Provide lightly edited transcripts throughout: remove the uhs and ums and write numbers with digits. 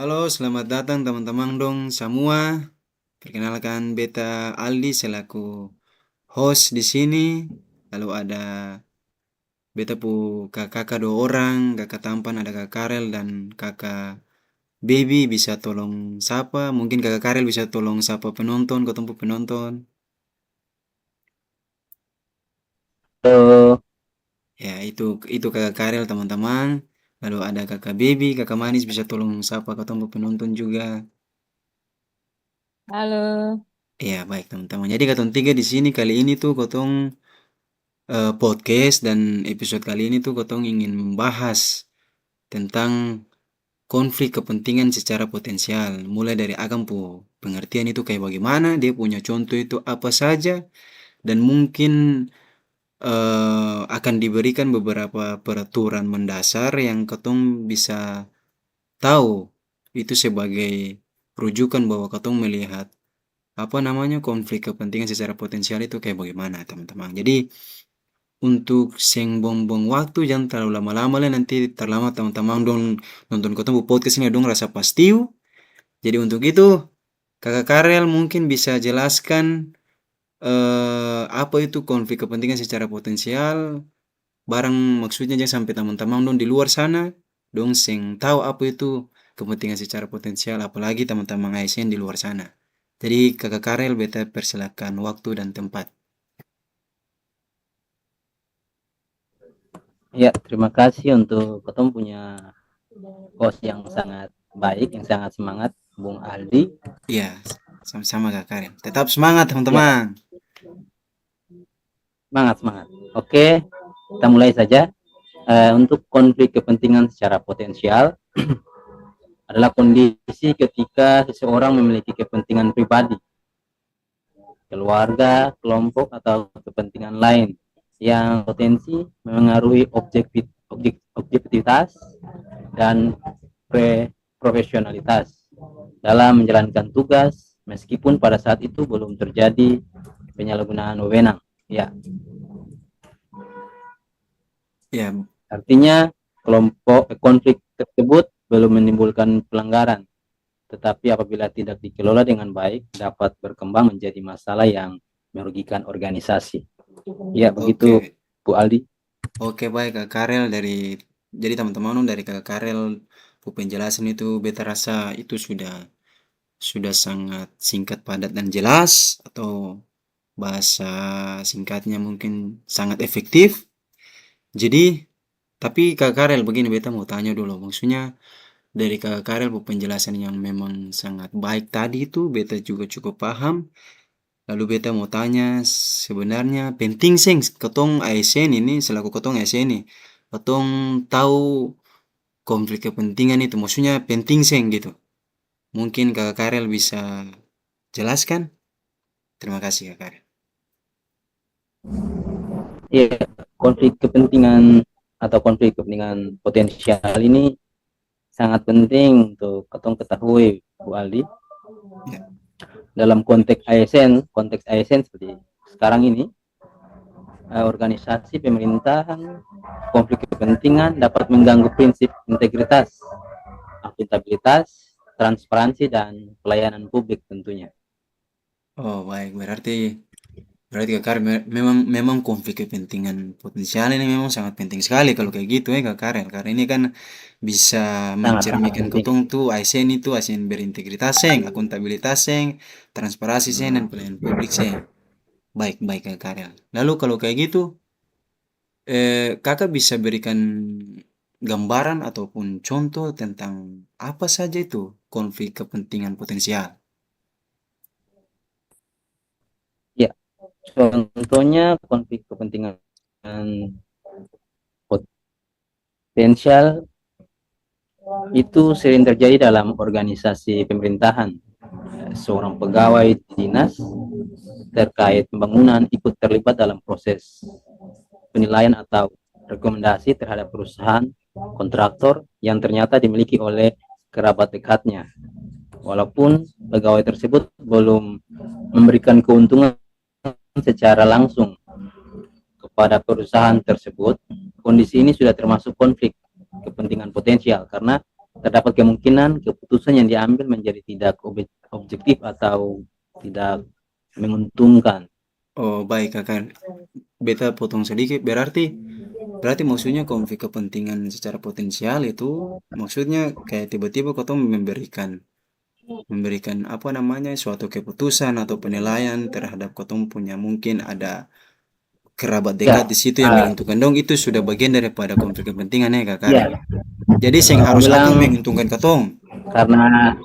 Halo, selamat datang teman-teman dong semua. Perkenalkan beta Aldi selaku host di sini. Lalu ada beta pu kakak dua orang, kakak tampan ada kakak Karel dan kakak Baby bisa tolong sapa. Mungkin kakak Karel bisa tolong sapa penonton, ketemu penonton. Halo, Ya, itu kakak Karel teman-teman. Lalu ada kakak Baby, kakak Manis bisa tolong sapa ketemu penonton juga. Halo, Ya, baik teman-teman. Jadi katong tiga di sini kali ini tuh katong podcast dan episode kali ini tuh Kotong ingin membahas tentang konflik kepentingan secara potensial. Mulai dari Akang pu pengertian itu kayak bagaimana, dia punya contoh itu apa saja, dan mungkin akan diberikan beberapa peraturan mendasar yang Kotong bisa tahu itu sebagai rujukan bahwa Kotong melihat apa namanya konflik kepentingan secara potensial itu kayak bagaimana teman-teman. Jadi untuk seng buang-buang waktu jangan terlalu lama-lama lah nanti terlama teman-teman dong nonton ketemu podcast ini dong rasa pastiu. Jadi untuk itu kakak Karel mungkin bisa jelaskan apa itu konflik kepentingan secara potensial barang maksudnya jangan sampai teman-teman dong di luar sana dong seng tahu apa itu kepentingan secara potensial apalagi teman-teman ASN di luar sana. Jadi kakak Karel beta persilakan waktu dan tempat. ya terima kasih untuk ketemu punya host yang sangat baik, yang sangat semangat, Bung Aldi. Iya, sama-sama kakak Karel. Tetap semangat Ya, teman-teman. semangat, semangat. Oke, kita mulai saja. Untuk konflik kepentingan secara potensial adalah kondisi ketika seseorang memiliki kepentingan pribadi, keluarga, kelompok, atau kepentingan lain yang potensi mengaruhi objektivitas dan profesionalitas dalam menjalankan tugas meskipun pada saat itu belum terjadi penyalahgunaan wewenang. Ya, Ya, artinya kelompok konflik tersebut belum menimbulkan pelanggaran, tetapi apabila tidak dikelola dengan baik dapat berkembang menjadi masalah yang merugikan organisasi. Ya, begitu oke. Bu Aldi. Oke, baik Kak Karel jadi teman-teman dari Kak Karel penjelasan itu beta rasa itu sudah sangat singkat, padat dan jelas atau bahasa singkatnya mungkin sangat efektif. Jadi, tapi Kak Karel begini beta mau tanya dulu. Maksudnya dari Kak Karel penjelasan yang memang sangat baik tadi itu beta juga cukup paham. Lalu beta mau tanya sebenarnya penting seng ketong ASN ini selaku ketong ASN ini ketong tahu konflik kepentingan itu maksudnya penting seng gitu. Mungkin Kakak Karel bisa jelaskan? Terima kasih Kak Karel. Ya, konflik kepentingan atau konflik kepentingan potensial ini sangat penting untuk ketong ketahui Bu Aldi. Ya, Dalam konteks ASN seperti sekarang ini, organisasi pemerintahan, konflik kepentingan dapat mengganggu prinsip integritas, akuntabilitas, transparansi, dan pelayanan publik tentunya. oh baik berarti berarti Kak Karel memang memang konflik kepentingan potensial ini memang sangat penting sekali kalau kayak gitu ya Kak Karel karena ini kan bisa Sangat-sangat mencerminkan penting. ketong tuh ASN itu ASN berintegritas seng, akuntabilitas seng, transparansi seng dan pelayanan publik seng. Baik baik Kak Karel. Lalu kalau kayak gitu Kakak bisa berikan gambaran ataupun contoh tentang apa saja itu konflik kepentingan potensial? Ya, contohnya konflik kepentingan potensial itu sering terjadi dalam organisasi pemerintahan. Seorang pegawai dinas terkait pembangunan ikut terlibat dalam proses penilaian atau rekomendasi terhadap perusahaan kontraktor yang ternyata dimiliki oleh kerabat dekatnya. Walaupun pegawai tersebut belum memberikan keuntungan secara langsung kepada perusahaan tersebut, kondisi ini sudah termasuk konflik kepentingan potensial karena terdapat kemungkinan keputusan yang diambil menjadi tidak objektif atau tidak menguntungkan. Oh, baik kakak. Beta potong sedikit. Berarti maksudnya konflik kepentingan secara potensial itu maksudnya kayak tiba-tiba kau memberikan memberikan apa namanya suatu keputusan atau penilaian terhadap kotong punya mungkin ada kerabat dekat Ya, di situ yang menentukan dong itu sudah bagian daripada konflik kepentingan ya kak Karel. ya, Jadi sing orang harus bilang akang menguntungkan katong. karena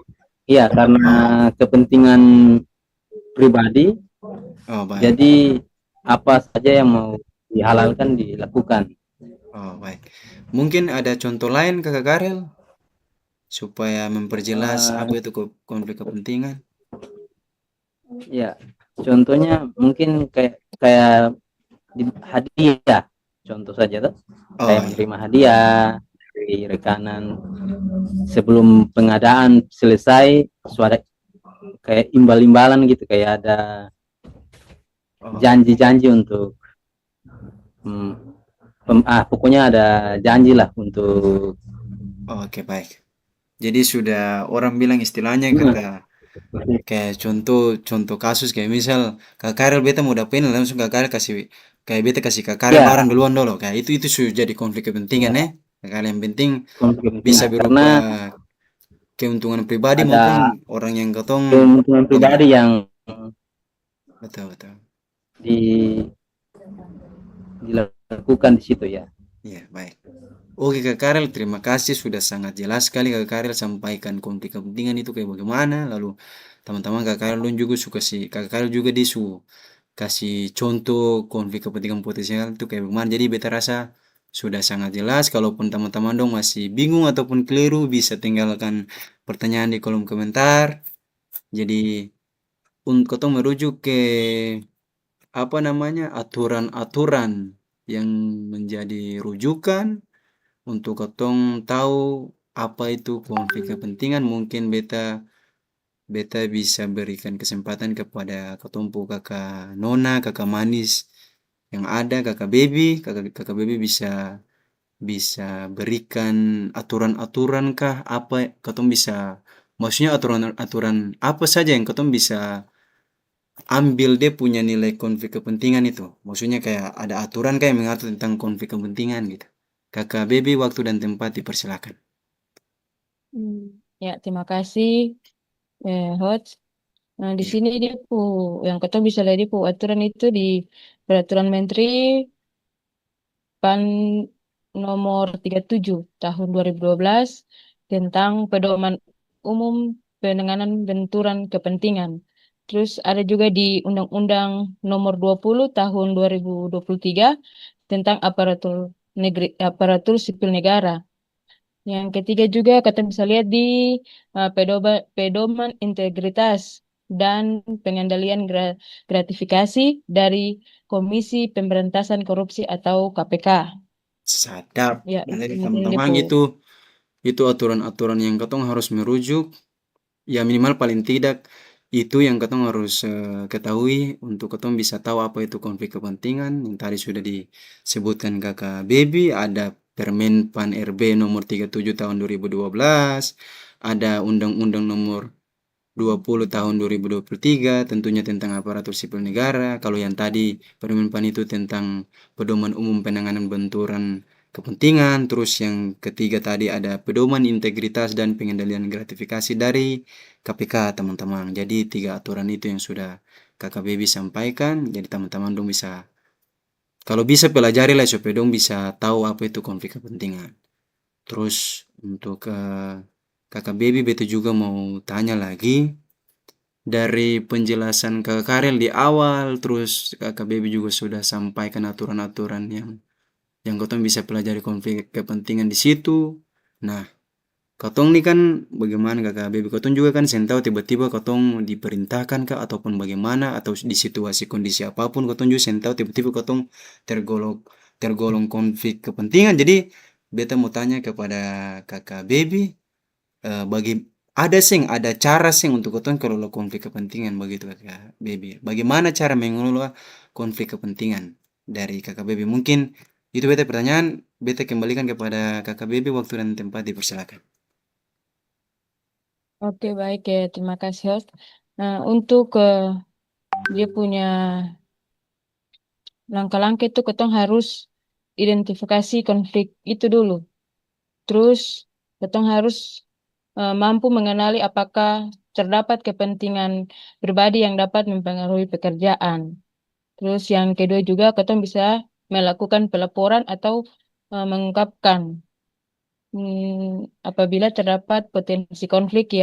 karena Oh, kepentingan pribadi, oh baik. jadi apa saja yang mau dihalalkan dilakukan. Oh baik. Mungkin ada contoh lain kakak Karel supaya memperjelas apa Uh, itu konflik kepentingan. ya, contohnya mungkin kayak kayak hadiah, contoh saja tuh, Oh kayak iya. menerima hadiah dari rekanan sebelum pengadaan selesai, suara kayak imbal-imbalan gitu, kayak ada Oh, janji-janji untuk hmm, pokoknya ada janji lah untuk oke baik. Jadi sudah orang bilang istilahnya hmm, kakak kayak contoh contoh kasus kayak misal Kak Karel beta mau dapetin langsung Kak Karel kasih kayak beta kasih Kak Karel ya, barang duluan dulu kayak itu sudah jadi konflik kepentingan ya ya Kak Karel yang penting konflik bisa kepentingan berupa karena keuntungan pribadi maupun ada orang yang ketong keuntungan ini pribadi yang betul betul di, dilakukan di situ ya. iya baik. Oke Kak Karel, terima kasih sudah sangat jelas sekali Kak Karel sampaikan konflik kepentingan itu kayak bagaimana. Lalu teman-teman Kak Karel don juga suka sih, Kak Karel juga disu kasih contoh konflik kepentingan potensial itu kayak bagaimana. Jadi beta rasa sudah sangat jelas. Kalaupun teman-teman dong masih bingung ataupun keliru, bisa tinggalkan pertanyaan di kolom komentar. Jadi untuk ketong merujuk ke apa namanya aturan-aturan yang menjadi rujukan untuk ketong tahu apa itu konflik kepentingan. Mungkin beta beta bisa berikan kesempatan kepada ketumpu kakak Nona, kakak manis yang ada, kakak baby, kakak baby bisa bisa berikan aturan-aturan kah apa ketum bisa maksudnya aturan-aturan apa saja yang ketum bisa ambil dia punya nilai konflik kepentingan itu. Maksudnya kayak ada aturan kayak mengatur tentang konflik kepentingan gitu. Kakak baby waktu dan tempat dipersilakan. Hmm. Ya, terima kasih, host. Nah, di Iya. sini dia yang kata bisa lihat dia aturan itu di Peraturan Menteri PAN nomor 37 tahun 2012 tentang pedoman umum penanganan benturan kepentingan. Terus ada juga di Undang-Undang nomor 20 tahun 2023 tentang aparatur sipil negara. Yang ketiga juga kita bisa lihat di pedoman integritas dan pengendalian gratifikasi dari Komisi Pemberantasan Korupsi atau KPK. Sadap. Ya, Berarti ini teman-teman Depo. itu aturan-aturan yang ketong harus merujuk ya minimal paling tidak itu yang ketong harus ketahui untuk ketong bisa tahu apa itu konflik kepentingan yang tadi sudah disebutkan kakak baby ada Permen Pan RB nomor 37 tahun 2012 ada Undang-Undang nomor 20 tahun 2023 tentunya tentang aparatur sipil negara. Kalau yang tadi Permenpan itu tentang pedoman umum penanganan benturan kepentingan. Terus yang ketiga tadi ada pedoman integritas dan pengendalian gratifikasi dari KPK teman-teman. Jadi tiga aturan itu yang sudah kakak Baby sampaikan. Jadi teman-teman dong bisa kalau bisa pelajari lah supaya dong bisa tahu apa itu konflik kepentingan. Terus untuk kakak Baby betul juga mau tanya lagi dari penjelasan Kakak Karel di awal, terus Kakak Baby juga sudah sampaikan aturan-aturan yang Kotong bisa pelajari konflik kepentingan di situ. Nah, Kotong nih kan bagaimana Kakak Baby? Kotong juga kan sen tahu tiba-tiba Kotong diperintahkan kah ataupun bagaimana atau di situasi kondisi apapun Kotong juga sen tahu tiba-tiba Kotong tergolong tergolong konflik kepentingan. Jadi beta mau tanya kepada Kakak Baby, bagi ada cara sing untuk ketong kelola konflik kepentingan begitu kakak baby. Bagaimana cara mengelola konflik kepentingan dari kakak baby? Mungkin itu beta pertanyaan, beta kembalikan kepada kakak baby waktu dan tempat dipersilakan. Oke, baik ya. Terima kasih, host. Nah, untuk dia punya langkah-langkah itu ketong harus identifikasi konflik itu dulu. Terus ketong harus mampu mengenali apakah terdapat kepentingan pribadi yang dapat mempengaruhi pekerjaan. Terus yang kedua juga ketong bisa melakukan pelaporan atau mengungkapkan apabila terdapat potensi konflik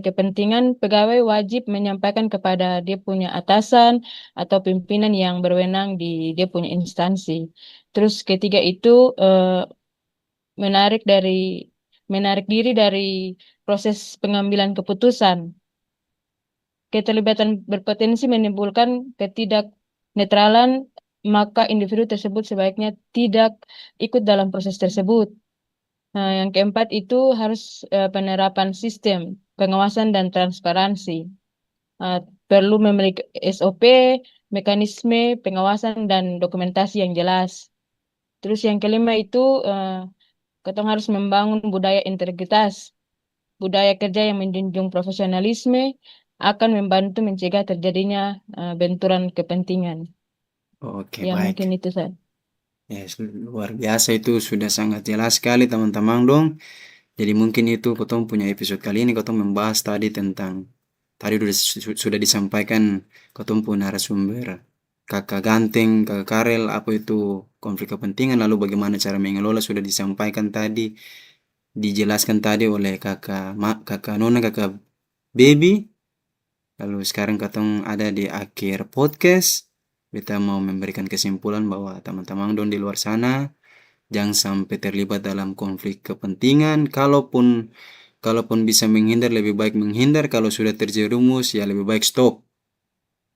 kepentingan, pegawai wajib menyampaikan kepada dia punya atasan atau pimpinan yang berwenang di dia punya instansi. Terus ketiga itu menarik dari menarik diri dari proses pengambilan keputusan. Keterlibatan berpotensi menimbulkan ketidaknetralan, maka individu tersebut sebaiknya tidak ikut dalam proses tersebut. Nah, yang keempat itu harus penerapan sistem pengawasan dan transparansi. Perlu memiliki SOP, mekanisme pengawasan dan dokumentasi yang jelas. Terus yang kelima itu kita harus membangun budaya integritas. Budaya kerja yang menjunjung profesionalisme akan membantu mencegah terjadinya benturan kepentingan. Oke, Ya, baik. mungkin itu saja. Ya, luar biasa, itu sudah sangat jelas sekali teman-teman dong. Jadi mungkin itu kotong punya episode kali ini kotong membahas tadi tentang tadi sudah disampaikan kotong pun narasumber kakak ganteng, kakak Karel, apa itu konflik kepentingan, lalu bagaimana cara mengelola sudah disampaikan tadi, dijelaskan tadi oleh kakak Nona, kakak Baby. Lalu sekarang kotong ada di akhir podcast. Kita mau memberikan kesimpulan bahwa teman-teman dong di luar sana jangan sampai terlibat dalam konflik kepentingan. Kalaupun bisa menghindar, lebih baik menghindar. Kalau sudah terjerumus, ya lebih baik stop.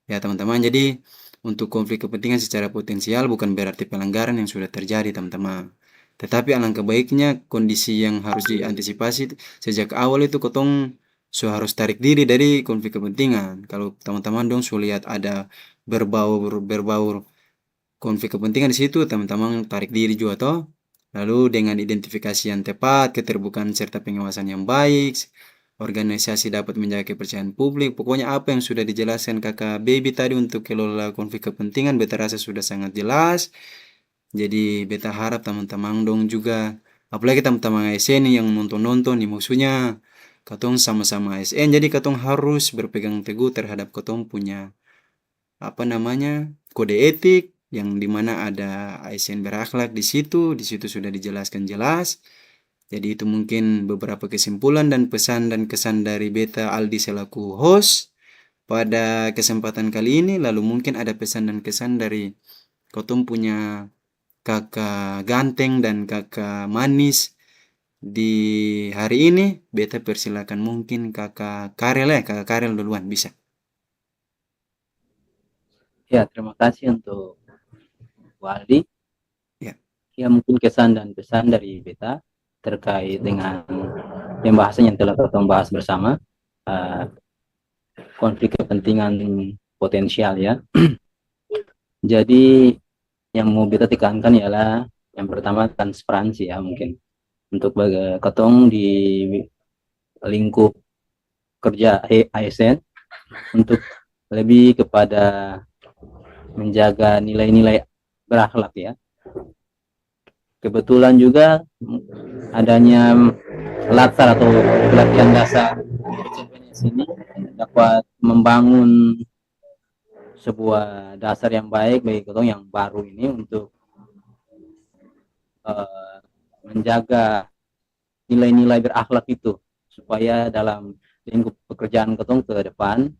Ya teman-teman, jadi untuk konflik kepentingan secara potensial bukan berarti pelanggaran yang sudah terjadi teman-teman. Tetapi alangkah baiknya kondisi yang harus diantisipasi sejak awal itu kotong harus tarik diri dari konflik kepentingan. Kalau teman-teman dong lihat ada berbaur konflik kepentingan di situ, teman-teman tarik diri juga toh. Lalu dengan identifikasi yang tepat, keterbukaan serta pengawasan yang baik, organisasi dapat menjaga kepercayaan publik. Pokoknya apa yang sudah dijelaskan kakak Baby tadi untuk kelola konflik kepentingan, beta rasa sudah sangat jelas. Jadi beta harap teman-teman dong juga, apalagi teman-teman ASN yang nonton-nonton nih, maksudnya katong sama-sama ASN, jadi katong harus berpegang teguh terhadap katong punya apa namanya kode etik yang dimana ada ASN berakhlak di situ sudah dijelaskan jelas. Jadi itu mungkin beberapa kesimpulan dan kesan dari beta Aldi selaku host pada kesempatan kali ini. Lalu mungkin ada pesan dan kesan dari Kotum punya kakak ganteng dan kakak manis di hari ini. Beta persilakan mungkin kakak Karel duluan bisa. Ya, terima kasih untuk Waldi. Ya. Ya, mungkin kesan dan pesan dari beta terkait dengan pembahasan yang telah kita bahas bersama, konflik kepentingan potensial ya. Jadi yang mau beta tekankan ialah yang pertama transparansi ya, mungkin untuk ketong di lingkup kerja ASN untuk lebih kepada menjaga nilai-nilai berakhlak ya. Kebetulan juga adanya latar atau pelatihan dasar CPNS ini dapat membangun sebuah dasar yang baik bagi kita yang baru ini untuk menjaga nilai-nilai berakhlak itu supaya dalam lingkup pekerjaan ketong ke depan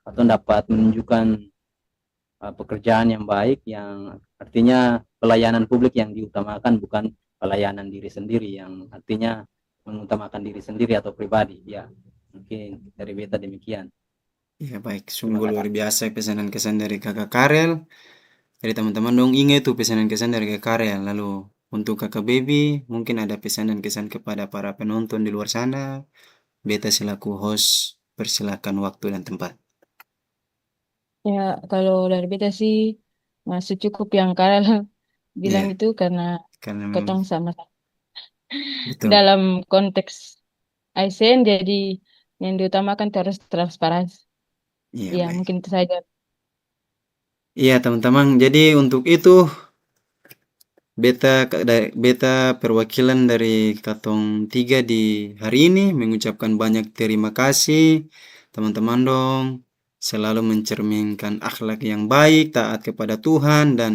atau dapat menunjukkan pekerjaan yang baik, yang artinya pelayanan publik yang diutamakan, bukan pelayanan diri sendiri yang artinya mengutamakan diri sendiri atau pribadi ya. Mungkin dari beta demikian. Ya baik, sungguh luar biasa pesanan kesan dari kakak Karel. Jadi teman-teman dong ingat tuh pesanan kesan dari kakak Karel. Lalu untuk kakak Baby mungkin ada pesan dan kesan kepada para penonton di luar sana. Beta selaku host persilakan waktu dan tempat. Ya, kalau dari beta sih masih cukup yang Karel bilang Ya, itu karena karena ketong sama betul. dalam konteks ASN, jadi yang diutamakan terus transparansi. Iya, Ya, baik. mungkin itu saja. Iya, teman-teman. Jadi untuk itu beta perwakilan dari Katong Tiga di hari ini mengucapkan banyak terima kasih teman-teman dong, selalu mencerminkan akhlak yang baik, taat kepada Tuhan dan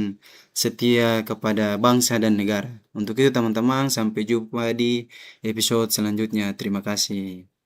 setia kepada bangsa dan negara. Untuk itu teman-teman, sampai jumpa di episode selanjutnya. Terima kasih.